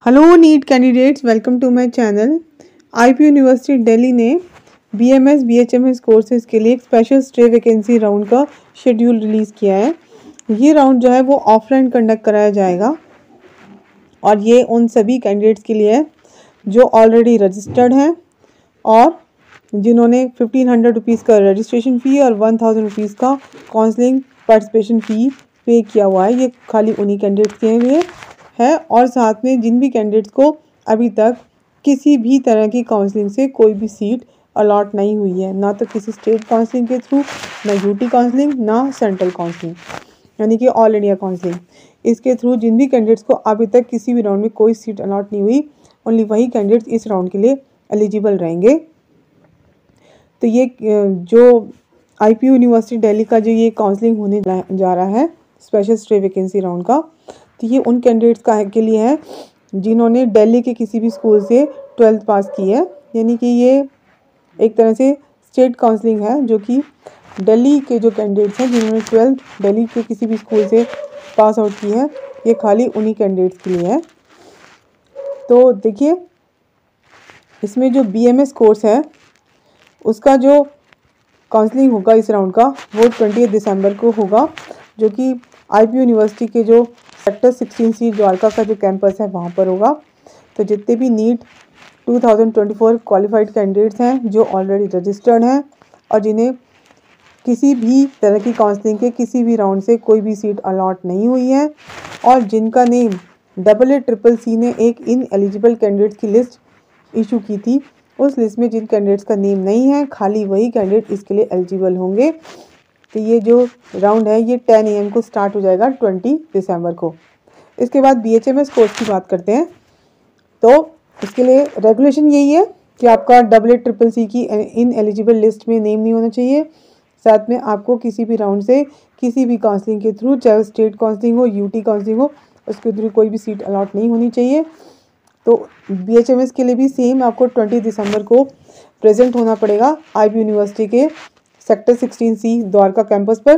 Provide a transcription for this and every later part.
Hello NEET candidates, welcome to my channel. IP university Delhi ने BMS BHMS courses के लिए एक स्पेशल स्टे वैकेंसी राउंड का schedule release किया है। ये राउंड जो है वो ऑफलाइन कंडक्ट कराया जाएगा और ये उन सभी कैंडिडेट्स के लिए है जो ऑलरेडी रजिस्टर्ड हैं और जिन्होंने 1500 रुपीज़ का रजिस्ट्रेशन फ़ी और 1000 रुपीज़ का काउंसलिंग पार्टिसिपेशन फ़ी पे किया हुआ है। ये खाली उन्हीं कैंडिडेट्स के लिए है और साथ में जिन भी कैंडिडेट्स को अभी तक किसी भी तरह की काउंसलिंग से कोई भी सीट अलॉट नहीं हुई है, ना तो किसी स्टेट काउंसलिंग के थ्रू, ना यूटी काउंसलिंग, ना सेंट्रल काउंसलिंग यानी कि ऑल इंडिया काउंसलिंग, इसके थ्रू जिन भी कैंडिडेट्स को अभी तक किसी भी राउंड में कोई सीट अलॉट नहीं हुई, ओनली वही कैंडिडेट्स इस राउंड के लिए एलिजिबल रहेंगे। तो ये जो आईपी यूनिवर्सिटी दिल्ली का जो ये काउंसलिंग होने जा रहा है स्पेशल स्टे वैकेंसी राउंड का, तो ये उन कैंडिडेट्स के लिए है जिन्होंने दिल्ली के किसी भी स्कूल से 12th पास की है। यानी कि ये एक तरह से स्टेट काउंसलिंग है जो कि दिल्ली के जो कैंडिडेट्स हैं जिन्होंने 12th दिल्ली के किसी भी स्कूल से पास आउट की है, ये खाली उन्हीं कैंडिडेट्स के लिए है। तो देखिए, इसमें जो बीएमएस कोर्स है उसका जो काउंसलिंग होगा इस राउंड का वो 20 दिसंबर को होगा, जो कि आईपी यूनिवर्सिटी के जो सेक्टर 16C द्वारका का जो कैंपस है वहाँ पर होगा। तो जितने भी नीट 2024 क्वालिफाइड कैंडिडेट्स हैं जो ऑलरेडी रजिस्टर्ड हैं और जिन्हें किसी भी तरह की काउंसलिंग के किसी भी राउंड से कोई भी सीट अलॉट नहीं हुई है और जिनका नेम AACCC ने एक इन एलिजिबल कैंडिडेट्स की लिस्ट इशू की थी, उस लिस्ट में जिन कैंडिडेट्स का नेम नहीं है खाली वही कैंडिडेट इसके लिए एलिजिबल होंगे। तो ये जो राउंड है ये 10 AM को स्टार्ट हो जाएगा 20 दिसंबर को। इसके बाद बीएचएमएस कोर्स की बात करते हैं। तो इसके लिए रेगुलेशन यही है कि आपका AACCC की इन एलिजिबल लिस्ट में नेम नहीं होना चाहिए। साथ में आपको किसी भी राउंड से किसी भी काउंसलिंग के थ्रू, चाहे स्टेट काउंसलिंग हो, यूटी काउंसलिंग हो, उसके थ्रू कोई भी सीट अलॉट नहीं होनी चाहिए। तो बीएचएमएस के लिए भी सेम आपको 20 दिसंबर को प्रेजेंट होना पड़ेगा आईपी यूनिवर्सिटी के सेक्टर 16C द्वारका कैंपस पर।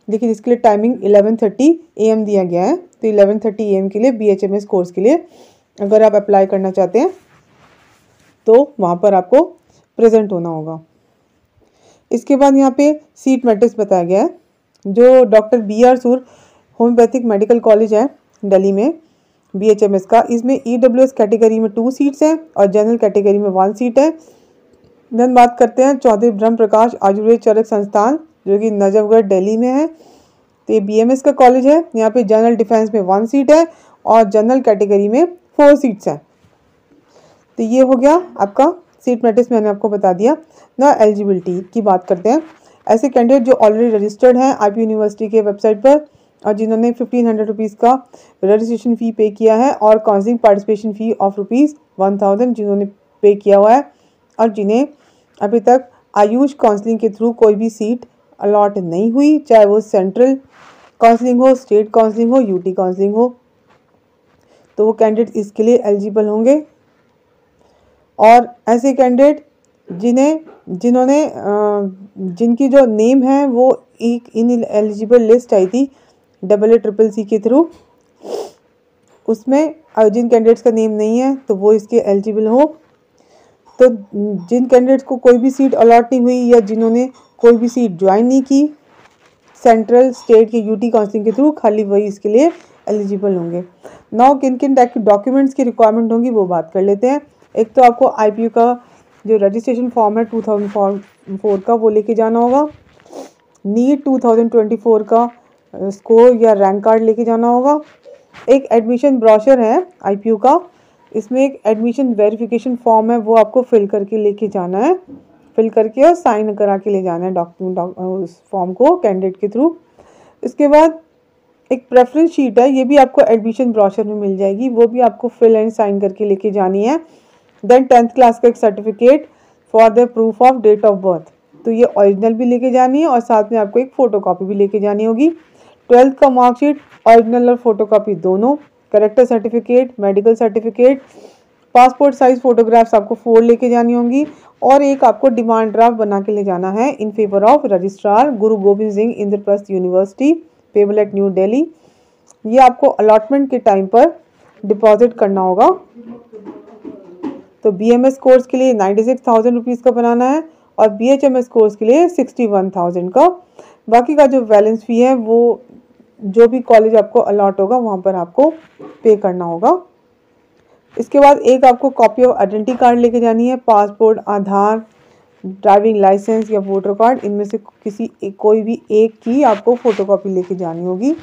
लेकिन इसके लिए टाइमिंग 11:30 AM दिया गया है। तो 11:30 AM के लिए बीएचएमएस कोर्स के लिए अगर आप अप्लाई करना चाहते हैं तो वहाँ पर आपको प्रेजेंट होना होगा। इसके बाद यहाँ पे सीट मैट्रिक्स बताया गया है। जो डॉक्टर BR सूर होम्योपैथिक मेडिकल कॉलेज है दिल्ली में बीएचएमएस का, इसमें EWS कैटेगरी में 2 सीट्स हैं और जनरल कैटेगरी में 1 सीट है। देन बात करते हैं चौधरी ब्रह्म प्रकाश आयुर्वेद चरक संस्थान जो कि नजफगढ़ दिल्ली में है। तो ये बीएमएस का कॉलेज है। यहाँ पे जनरल डिफेंस में 1 सीट है और जनरल कैटेगरी में 4 सीट्स हैं। तो ये हो गया आपका सीट मैट्रिक्स, मैंने आपको बता दिया ना। एलिजिबिलिटी की बात करते हैं। ऐसे कैंडिडेट जो ऑलरेडी रजिस्टर्ड हैं आईपी यूनिवर्सिटी के वेबसाइट पर और जिन्होंने 1500 रुपीज़ का रजिस्ट्रेशन फ़ी पे किया है और काउंसलिंग पार्टिसिपेशन फ़ी ऑफ ₹1000 जिन्होंने पे किया हुआ है और जिन्हें अभी तक आयुष काउंसलिंग के थ्रू कोई भी सीट अलॉट नहीं हुई, चाहे वो सेंट्रल काउंसलिंग हो, स्टेट काउंसलिंग हो, यूटी काउंसलिंग हो, तो वो कैंडिडेट इसके लिए एलिजिबल होंगे। और ऐसे कैंडिडेट जिन्होंने जिनकी जो नेम है वो एक इन एलिजिबल लिस्ट आई थी AACCC के थ्रू, उसमें जिन कैंडिडेट्स का नेम नहीं है तो वो इसके एलिजिबल हो। तो जिन कैंडिडेट्स को कोई भी सीट अलॉट नहीं हुई या जिन्होंने कोई भी सीट ज्वाइन नहीं की सेंट्रल, स्टेट के यूटी काउंसलिंग के थ्रू, खाली वही इसके लिए एलिजिबल होंगे। नाउ किन किन टाइप के डॉक्यूमेंट्स की रिक्वायरमेंट होंगी वो बात कर लेते हैं। एक तो आपको आईपीयू का जो रजिस्ट्रेशन फॉर्म है 2004 का वो लेके जाना होगा। नीट 2024 का स्कोर या रैंक कार्ड लेके जाना होगा। एक एडमिशन ब्रोशर है आईपीयू का, इसमें एक एडमिशन वेरिफिकेशन फॉर्म है वो आपको फिल करके लेके जाना है, फिल करके और साइन करा के ले जाना है डॉक्यूमेंट उस फॉर्म को कैंडिडेट के थ्रू। इसके बाद एक प्रेफरेंस शीट है, ये भी आपको एडमिशन ब्रोशर में मिल जाएगी, वो भी आपको फिल एंड साइन करके लेके जानी है। देन 10th क्लास का एक certificate for the proof of date of birth, तो ये ओरिजिनल भी लेके जानी है और साथ में आपको एक फ़ोटो कॉपी भी लेके जानी होगी। 12th का मार्कशीट ओरिजिनल और फोटो कॉपी दोनों, character certificate, medical certificate, passport size photographs आपको 4 लेके जानी होंगी और एक आपको डिमांड ड्राफ्ट बना के ले जाना है in favour of registrar Guru Govind Singh Indraprastha university, payable eight new Delhi. ये आपको अलॉटमेंट के टाइम पर डिपॉजिट करना होगा। तो BMS कोर्स के लिए 96,000 रुपीज़ का बनाना है और BHMS कोर्स के लिए 61,000 का। बाकी का जो बैलेंस फ़ी है वो जो भी कॉलेज आपको अलॉट होगा वहाँ पर आपको पे करना होगा। इसके बाद एक आपको कॉपी ऑफ आइडेंटिटी कार्ड लेके जानी है, पासपोर्ट, आधार, ड्राइविंग लाइसेंस या वोटर कार्ड, इनमें से कोई भी एक की आपको फ़ोटोकॉपी लेके जानी होगी।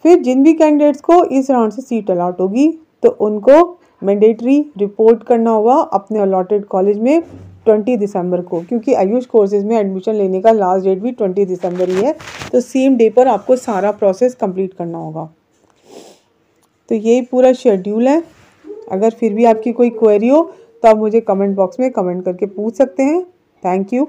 फिर जिन भी कैंडिडेट्स को इस राउंड से सीट अलॉट होगी तो उनको मैंडेटरी रिपोर्ट करना होगा अपने अलॉटेड कॉलेज में 20 दिसंबर को, क्योंकि आयुष कोर्सेज में एडमिशन लेने का लास्ट डेट भी 20 दिसंबर ही है। तो सेम डे पर आपको सारा प्रोसेस कंप्लीट करना होगा। तो यही पूरा शेड्यूल है। अगर फिर भी आपकी कोई क्वेरी हो तो आप मुझे कमेंट बॉक्स में कमेंट करके पूछ सकते हैं। Thank you.